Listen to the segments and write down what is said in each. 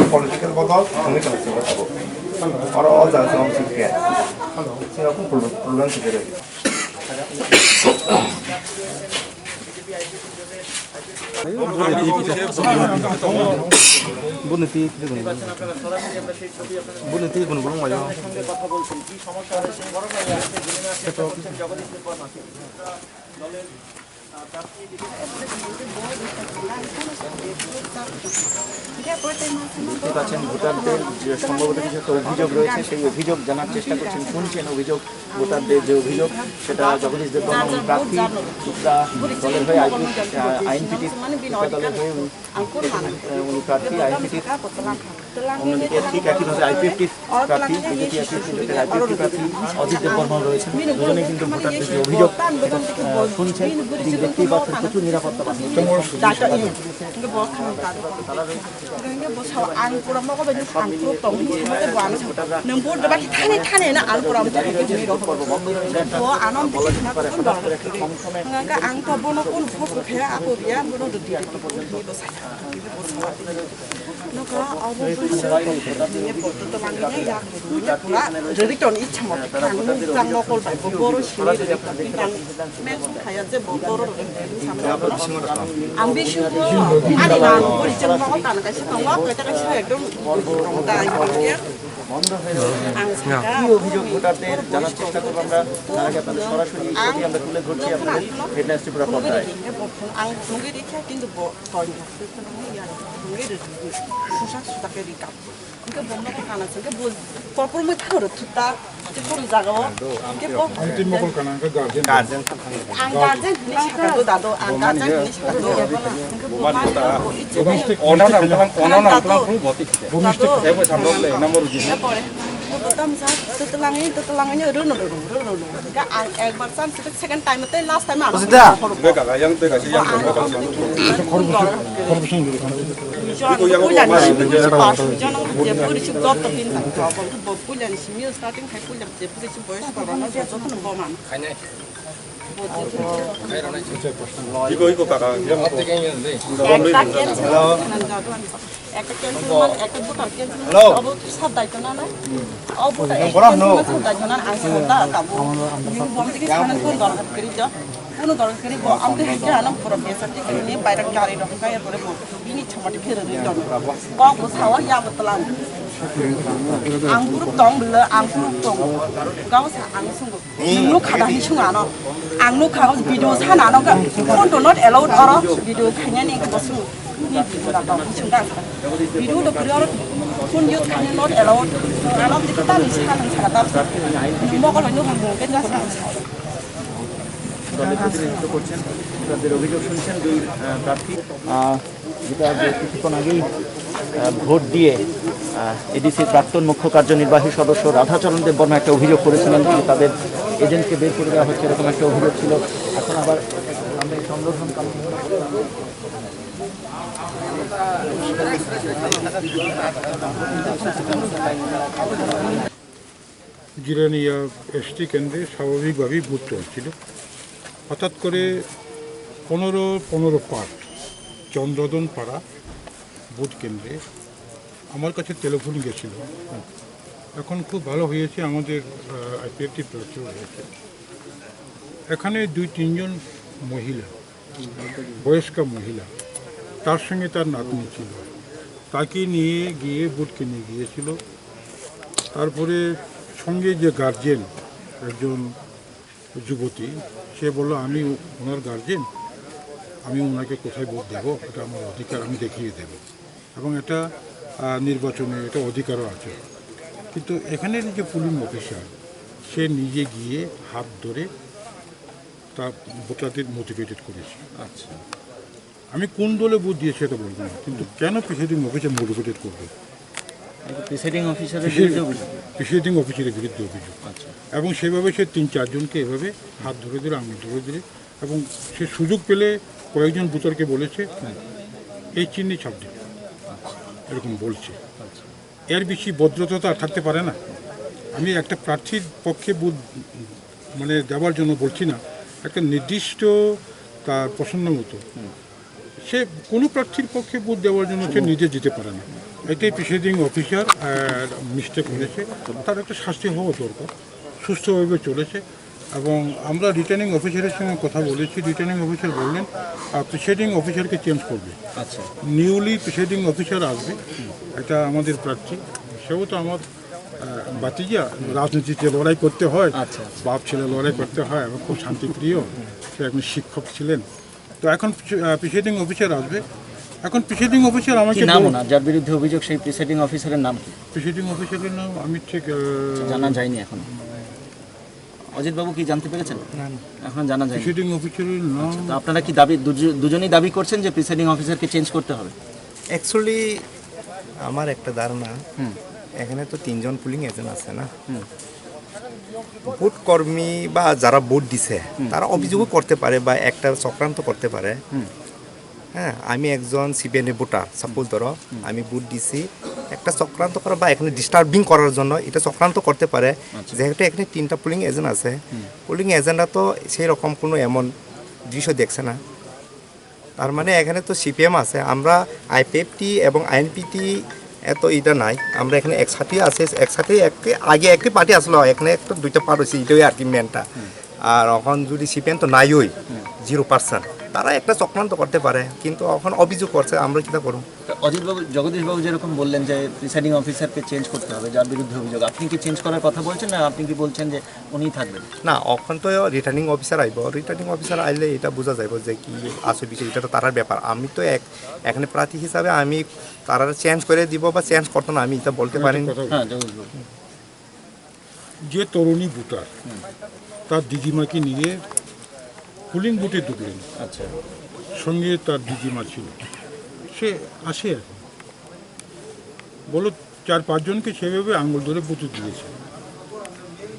political bottle, only or all the songs you get. ভোটারদের যে সম্ভবত কিছু একটা অভিযোগ রয়েছে সেই অভিযোগ জানার চেষ্টা করছেন শুনছেন অভিযোগ ভোটারদের যে অভিযোগ সেটা জগদীশ দেববর্মন প্রার্থী দলের হয়ে আইনপিটি দলের হয়ে উনি প্রার্থী আইনপিটি অন্যদিকে ঠিক একইভাবে আইপিএফটির প্রার্থী বিজেপি আইপিএফটি প্রার্থী অজিত দেববর্মন রয়েছেন দুজনেই কিন্তু ভোটারদের যে অভিযোগ শুনছেন দেখতেই পাচ্ছেন প্রচুর নিরাপত্তা বাহিনী অভিযোগ ভোটারদের জানার চেষ্টা করবো আমরা তার আগে আপনাদের সরাসরি আমরা তুলে ধরছি আপনাদের হেডলাইন্স ত্রিপুরা পর্দায় কোনো দরকারি আমাদের হেঁটে আলাম পুরো বেসাটি নিয়ে বাইরে গাড়ি ঢোকা এরপরে বিনি ছমাটি ফেরে দিই কক সাওয়া ইয়া বতলাম Anggur tong bela anggur tong. Kau sa angsung. Nunggu kada hisung ano. Angnu kau video sana ano kan. Phone do not allowed orang video kayaknya nih ke bosu. Ini video dah kau hisung kan. Video do beri orang phone use kayaknya not allowed. Ano kita nih sana sana tapi. Mau kalau nunggu mungkin nggak sana. দলের প্রতিনিধিত্ব করছেন, তাদের অভিযোগ শুনছেন দুই প্রার্থী, যেটা কিছুক্ষণ আগেই ভোট দিয়ে এডিসির প্রাক্তন মুখ্য কার্যনির্বাহী সদস্য রাধাচরণ দেববর্মা একটা অভিযোগ করেছিলেন যে তাদের এজেন্টকে বের করে দেওয়া হচ্ছে, এরকম একটা অভিযোগ ছিল। এখন আবার আমরা এই সংরক্ষণ জিরানিয়া এসটি কেন্দ্রে স্বাভাবিকভাবেই ভোট চলছিল। হঠাৎ করে 15 পার্ট চন্দ্রধন পাড়া ভোট কেন্দ্রে আমার কাছে টেলিফোন গেছিল। এখন খুব ভালো হয়েছে, আমাদের আইপিএফটি প্রচুর হয়েছে। এখানে 2-3 জন মহিলা, বয়স্ক মহিলা, তার সঙ্গে তার নাতনি ছিল, তাকে নিয়ে গিয়ে ভোট কিনে গিয়েছিল। তারপরে সঙ্গে যে গার্জেন একজন যুবতী, সে বলল আমি ওনার গার্জেন, আমি ওনাকে কোথায় ভোট দেবো, এটা আমার অধিকার, আমি দেখিয়ে দেব, এবং এটা নির্বাচনে এটা অধিকারও আছে। কিন্তু এখানের যে পুলিং অফিসার, সে নিজে গিয়ে হাত ধরে তা ভোটারদের মোটিভেটেড করেছে। আচ্ছা, আমি কোন দলে ভোট দিয়েছি এটা বলবো না, কিন্তু কেন প্রিসাইডিং অফিসার মোটিভেটেড করবে? প্রিসাইডিং অফিসারের বিরুদ্ধে অভিযোগ। এবং সেভাবে সে 3-4 জনকে এভাবে হাত ধরে দিলে, আঙুল ধরে দিলে, এবং সে সুযোগ পেলে কয়েকজন ভোটারকে বলেছে এই চিহ্নে ছাপ দিবে, এরকম বলছে। এর বেশি ভদ্রতা তো আর থাকতে পারে না। আমি একটা প্রার্থীর পক্ষে ভোট মানে দেওয়ার জন্য বলছি না, একটা নির্দিষ্ট তার পছন্দ মতো সে কোনো প্রার্থীর পক্ষে ভোট দেওয়ার জন্য সে নিজে যেতে পারে না। এটাই প্রিসাইডিং অফিসার মিস্টেক করেছে, তার একটা শাস্তি হওয়া দরকার। সুস্থভাবে চলেছে, এবং আমরা রিটার্নিং অফিসারের সঙ্গে কথা বলেছি। রিটার্নিং অফিসার বললেন প্রিসাইডিং অফিসারকে চেঞ্জ করবে। আচ্ছা, নিউলি প্রিসাইডিং অফিসার আসবে, এটা আমাদের প্রার্থী, সেও তো আমার বাতিজা, রাজনীতিতে লড়াই করতে হয়, বাপ ছেলে লড়াই করতে হয়, এবং খুব শান্তিপ্রিয়, সে একজন শিক্ষক ছিলেন। তো এখন প্রিসাইডিং অফিসার আসবে। এখন প্রিসাইডিং অফিসার আমাকে নাম না, যার বিরুদ্ধে অভিযোগ সেই প্রিসাইডিং অফিসারের নাম কি? প্রিসাইডিং অফিসারের নাম আমি ঠিক জানা যায়নি এখন। অজিত বাবু কি জানতে পেরেছেন? না, এখন জানা যায়নি প্রিসাইডিং অফিসারের নাম। তো আপনারা কি দাবি, দুজনেই দাবি করছেন যে প্রিসাইডিং অফিসারকে চেঞ্জ করতে হবে? অ্যাকচুয়ালি আমার একটা ধারণা, এখানে তো 3 জন পুলিং এজেন্ট আছে না, ভোট কর্মী বা যারা ভোট দিছে তারা অভিযোগও করতে পারে বা একটা চক্রান্ত করতে পারে। হ্যাঁ, আমি একজন সিপিএন ভোটার, সাপোজ ধরো আমি ভোট দিছি, একটা চক্রান্ত করা বা এখানে ডিস্টার্বিং করার জন্য এটা চক্রান্ত করতে পারে। যেহেতু এখানে 3টা পুলিং এজেন্ট আছে, পুলিং এজেন্টরা তো সেই রকম কোনো এমন দৃশ্য দেখছে না। তার মানে এখানে তো সিপিএম আছে, আমরা আইপিএফটি এবং আইএনপিটি এত এটা নাই, আমরা এখানে একসাথে আছে, একসাথে আগে একটি পার্টি আসলো, এখানে একটা 2টা পার্ট হয়েছে, এটাই আর কি মেনটা। আর এখন যদি সিপিএম তো নাই, ওই 0%, তারা একটা চক্রান্ত করতে পারে, কিন্তু এখন অভিযোগ করছে, আমরা কিটা করব? অজিতবাবু, জগদীশবাবু যেরকম বললেন যে প্রিসাইডিং অফিসারকে চেঞ্জ করতে হবে যার বিরুদ্ধে অভিযোগ, আপনি কি চেঞ্জ করার কথা বলছেন, না আপনি কি বলছেন যে উনিই থাকবেন? না, এখন তো রিটার্নিং অফিসার আইব, রিটার্নিং অফিসার আইলে এটা বোঝা যাইব যে কি আছে বিষয়, এটা তো তারার ব্যাপার। আমি তো এখানে প্রার্থী হিসাবে আমি তারা চেঞ্জ করে দিব বা চেঞ্জ করতো না, আমি এটা বলতে পারি না। যে তরুণী ভোটার তার দিদিমাকে নিয়ে পুলিং বুথে ঢুকলেন, আচ্ছা, সঙ্গে তার দিদিমা ছিল, সে আসে এখন বলো 4-5 জনকে সেভাবে আঙুল ধরে বুথে দিয়েছে।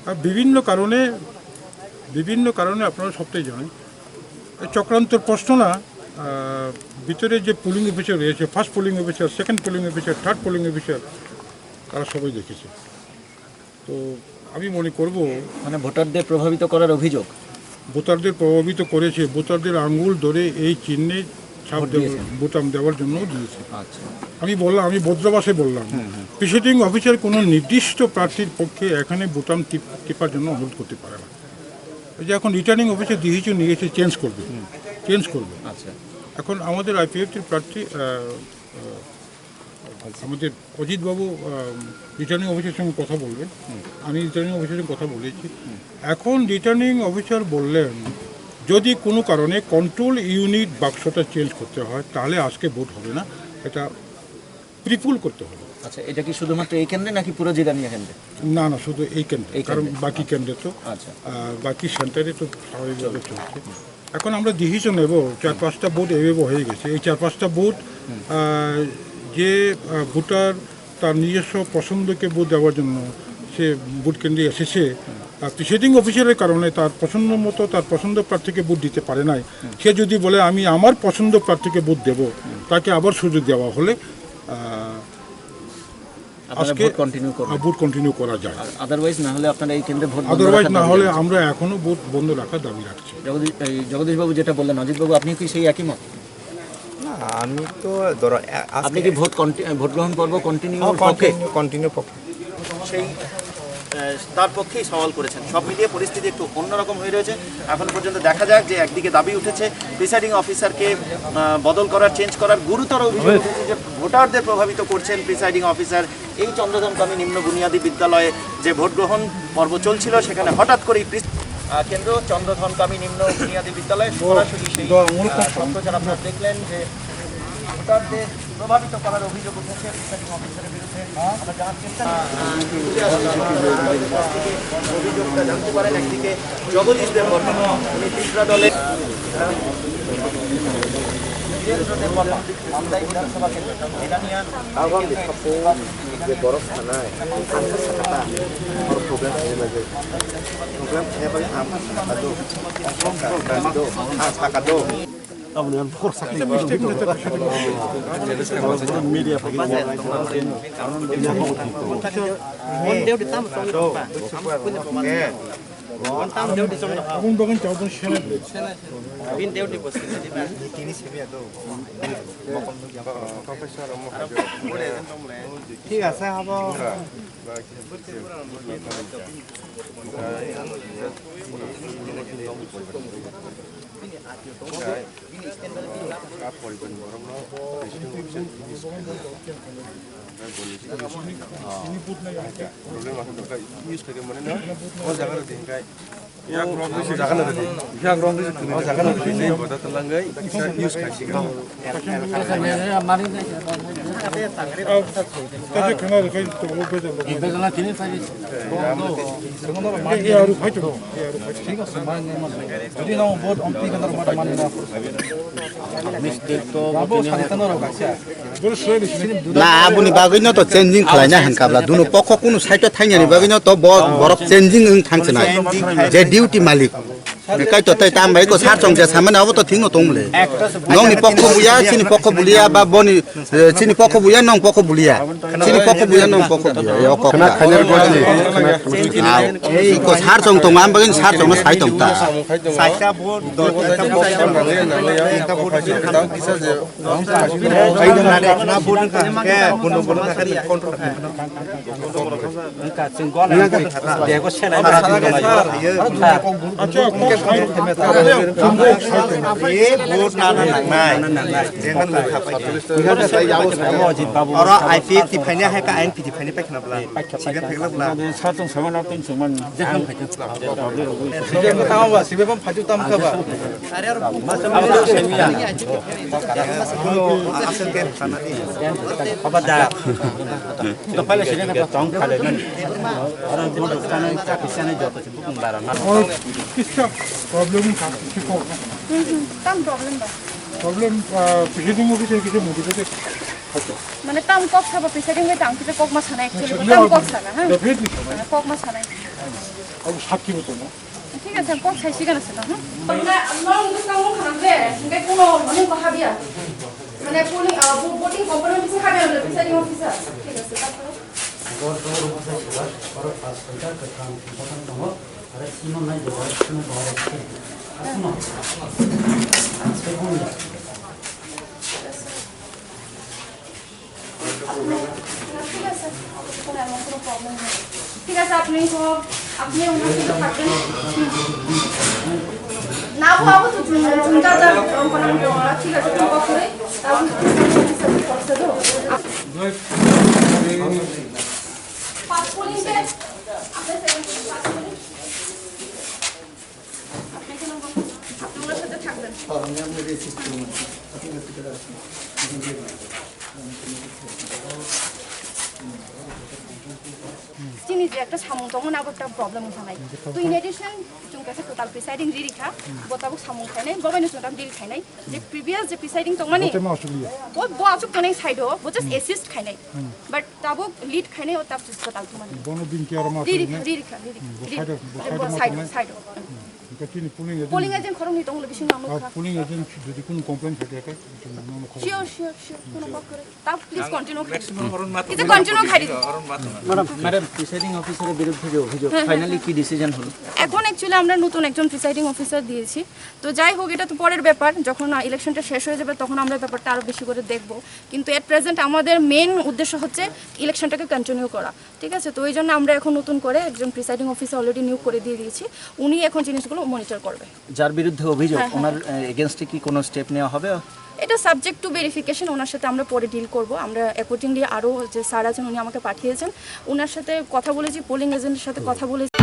আর বিভিন্ন কারণে আপনারা সবটাই জানেন, চক্রান্তর প্রশ্ন না। ভিতরে যে পুলিং অফিসার রয়েছে, first pulling officer, second pulling officer, third pulling officer, তারা সবাই দেখেছে। তো আমি মনে করব মানে ভোটারদের প্রভাবিত করার অভিযোগ, ভোটারদের প্রভাবিত করেছে, ভোটারদের আঙ্গুল ধরে এই চিহ্নে ছাপ বোতাম দেওয়ার জন্য দিয়েছে। আচ্ছা, আমি ভদ্রভাষে বললাম, প্রিসাইডিং অফিসার কোনো নির্দিষ্ট প্রার্থীর পক্ষে এখানে বোতাম টিপার জন্য অনুরোধ করতে পারে না। যে এখন রিটার্নিং অফিসার ডিসিশন নিয়েছে চেঞ্জ করবে। আচ্ছা, এখন আমাদের আইপিএফটির প্রার্থী আমাদের অজিতবাবু রিটার্নিং অফিসারের সঙ্গে কথা বলবেন, আমি রিটার্নিং অফিসারের সঙ্গে কথা বলেছি। এখন রিটার্নিং অফিসার বললেন যদি কোনো কারণে কন্ট্রোল ইউনিট বাক্সটা চেঞ্জ করতে হয় তাহলে আজকে ভোট হবে না, এটা প্রিপুল করতে হবে। আচ্ছা, এটা কি শুধুমাত্র এই কেন্দ্রে নাকি পুরো জেলা নিয়ে কেন্দ্রে? না না, শুধু এই কেন্দ্রে, কারণ বাকি কেন্দ্রে তো আচ্ছা, বাকি সেন্টারে তো স্বাভাবিকভাবে চলছে। এখন আমরা ডিসিশন নেব, 4-5টা ভোট এভাবে হয়ে গেছে। এই 4-5টা ভোট যে ভোটার তার নিজস্ব পছন্দকে ভোট দেওয়ার জন্য সে ভোট কেন্দ্রে এসেছে, প্রিসাইডিং অফিসারের কারণে তার পছন্দ মতো তার পছন্দ প্রার্থীকে ভোট দিতে পারে নাই, সে যদি বলে আমি আমার পছন্দ প্রার্থীকে ভোট দেব, তাকে আবার সুযোগ দেওয়া হলে আজকে ভোট কন্টিনিউ করা যায়। আদারওয়াইজ না হলে আপনারা এই কেন্দ্রে ভোট আদারওয়াইজ না হলে আমরা এখনো ভোট বন্ধ রাখার দাবি রাখছি। জগদীশবাবু যেটা বললেন, অজিতবাবু আপনি কি সেই একই মত? না, আমি তো ধরো আপনি কি ভোট গ্রহণ পর্ব কন্টিনিউ পক্ষে সেই তার পক্ষেই সওয়াল করেছেন। সব মিলিয়ে পরিস্থিতি একটু অন্যরকম হয়ে রয়েছে। এখন পর্যন্ত দেখা যাক যে একদিকে দাবি উঠেছে প্রিসাইডিং অফিসারকে বদল করার, চেঞ্জ করার, গুরুতর অভিযোগ উঠেছে যে ভোটারদের প্রভাবিত করছেন প্রিসাইডিং অফিসার। এই চন্দ্রধানকামী নিম্ন বুনিয়াদী বিদ্যালয়ে যে ভোট গ্রহণ পর্ব চলছিল সেখানে হঠাৎ করেই কেন্দ্র চন্দ্রধানকামী নিম্ন বুনিয়াদী বিদ্যালয়ে সরাসরি সেই সম্প্রচার আপনারা দেখলেন যে ভোটারদের প্রভাবিত করার অভিযোগ উঠেছে প্রিসাইডিং অফিসারের বিরুদ্ধে। আমরা জানার চেষ্টা অভিযোগটা জানতে পারেন। একদিকে জগদীশ দেববর্মা, উনি ত্রিপুরা দলের বিধানসভা কেন্দ্র এটা নিয়ে ঠিক আছে হ'ব। না abuni bagino to changing khlaina hankabla duno pokho kunu site thainani bagino to borok changing thangchnai je duty malik kai to tai tam bai ko sar chong je samane abo to thingno tomle nong ni pokho buya chini pokho bulia ba boni chini pokho buya nong pokho bulia chini pokho buya nong pokho bulia yo ko khana khaner gojni ei ko sar chong to ngam bagin sar chong sai tong ta সাইটা vote 10টা vote একটা vote কিসা যে এই নারে না vote কে কোন কোন খালি কন্ট্রোল কা সিঙ্গল দেখো সেলাই আচ্ছা এই ভোট না নাই যেখান খাপাই আর আইপি টিফাইনে হে কা আইন টিফাইনে পাইখানা বলা সিগান থাকলা বলা সাতং সমান তিন সমান যেখান খাইতে সিগান তাওবা সিবেবাম ফাজু তাম খাবা আরে আর আসল কে খানা দি খাবার দা তো পাইলে সেখানে একটা চং খালে না আর ভোট স্থানে চাকিসানে যত বুকুম দাঁড়া না किसका प्रॉब्लम था tam problem ba problem presiding officer किसे motivate mane tam kok saba presiding bai tang kite kok ma sana actually tam kok sana ha definitely kok ma sana अब সাক্ষী মতো না ঠিক আছে kok sai sigana sana ha na long this na mo khana de ngai kono mane ko habia mane poli voting component se habia le presiding officer ঠিক আছে তারপর ঠিক আছে আপনি ওনার সাথে থাকবেন না বাবু তো চিন্তা যা ঠিক আছে তুমি করে তাহলে Chini je একটা samung tong na একটা problem উঠানাই তো ইন এডিশন जों কাছে টোটাল প্রিসাইডিং রিরিখা বতাবক samung খাইনাই গবেনে जों ডিল খাইনাই যে প্রিভিয়াস যে প্রিসাইডিং তং মানে ও বআচুক তনে সাইড ও জাস্ট অ্যাসিস্ট খাইনাই বাট তাবক লিড খাইনাই ও তাব টোটাল তো মানে বনো দিন কি আর মাস রিরিখা side side Chini polling agent খরং নি তং বিশিং নাম খা পুলিং এজেন্ট যদি কোনো কমপ্লেন থাকে এটা শিওর কোনো বাক করে তাব প্লিজ কন্টিনিউ খাই কিন্তু কন্টিনিউ খাই দিও ম্যাডাম প্রিসাইডিং অফিসারের বিরুদ্ধে যে অভিযোগ ফাইনালি কি ডিসিশন হলো এখন অ্যাকচুয়ালি আমরা নতুন একজন প্রিসাইডিং অফিসার দিয়েছি তো যাই হোক এটা তো পরের ব্যাপার যখন ইলেকশনটা শেষ হয়ে যাবে তখন আমরা ব্যাপারটা আরো বেশি করে দেখব কিন্তু এট প্রেজেন্ট আমাদের মেইন উদ্দেশ্য হচ্ছে ইলেকশনটাকে কন্টিনিউ করা ঠিক আছে তো এই জন্য আমরা এখন নতুন করে একজন প্রিসাইডিং অফিসার অলরেডি নিয়োগ করে দিয়ে দিয়েছি উনি এখন জিনিসগুলো মনিটর করবে যার বিরুদ্ধে অভিযোগ ওনার এগেইনস্টে কি কোনো স্টেপ নেওয়া হবে এটা সাবজেক্ট টু ভেরিফিকেশন ওনার সাথে আমরা পরে ডিল করব আমরা অ্যাকর্ডিংলি আরও যে স্যার আছেন উনি আমাকে পাঠিয়েছেন ওনার সাথে কথা বলেছি পোলিং এজেন্টের সাথে কথা বলেছি